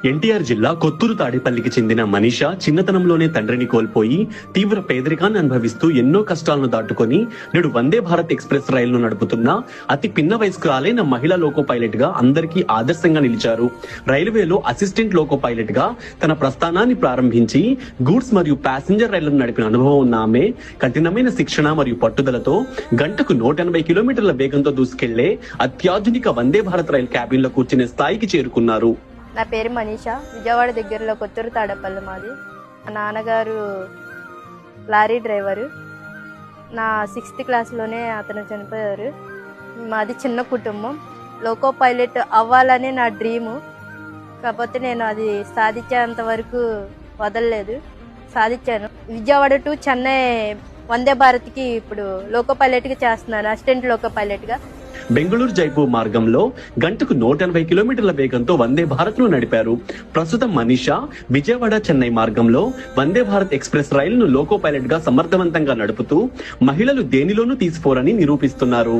ఎన్టీఆర్ జిల్లా కొత్తూరు తాడేపల్లికి చెందిన మనీష చిన్నతనంలోనే తండ్రిని కోల్పోయి తీవ్ర పేదరికాన్ని అనుభవిస్తూ ఎన్నో కష్టాలను దాటుకొని నేడు వందే భారత్ ఎక్స్ప్రెస్ రైలును నడుపుతున్న అతి పిన్న వయస్కురాలైన మహిళా లోకో పైలట్ గా అందరికీ ఆదర్శంగా నిలిచారు. రైల్వేలో అసిస్టెంట్ లోకో పైలట్ గా తన ప్రస్థానాన్ని ప్రారంభించి గూడ్స్ మరియు ప్యాసింజర్ రైళ్లను నడిపిన అనుభవం ఉన్న ఆమె కఠినమైన శిక్షణ మరియు పట్టుదలతో గంటకు 180 కిలోమీటర్ల వేగంతో దూసుకెళ్లే అత్యాధునిక వందే భారత్ రైలు క్యాబిన్ లో కూర్చునే స్థాయికి చేరుకున్నారు. నా పేరు మనీష. విజయవాడ దగ్గరలో కొత్తూరు తాడేపల్లి మాది. మా నాన్నగారు లారీ డ్రైవరు. నా 6th క్లాస్లోనే అతను చనిపోయారు. మాది చిన్న కుటుంబం. లోకో పైలట్ అవ్వాలని నా డ్రీము. కాకపోతే నేను అది సాధించేంత వరకు వదలలేదు, సాధించాను. విజయవాడ టు చెన్నై వందే భారత్కి ఇప్పుడు లోకో పైలట్గా చేస్తున్నాను, అసిస్టెంట్ లోకో పైలట్గా. బెంగళూరు జైపూర్ మార్గంలో గంటకు 180 కిలోమీటర్ల వేగంతో వందే భారత్ ను నడిపారు. ప్రస్తుతం మనీషా విజయవాడ చెన్నై మార్గంలో వందే భారత్ ఎక్స్ప్రెస్ రైలును లోకో పైలట్ గా సమర్థవంతంగా నడుపుతూ మహిళలు దేనిలోనూ తీసిపోరని నిరూపిస్తున్నారు.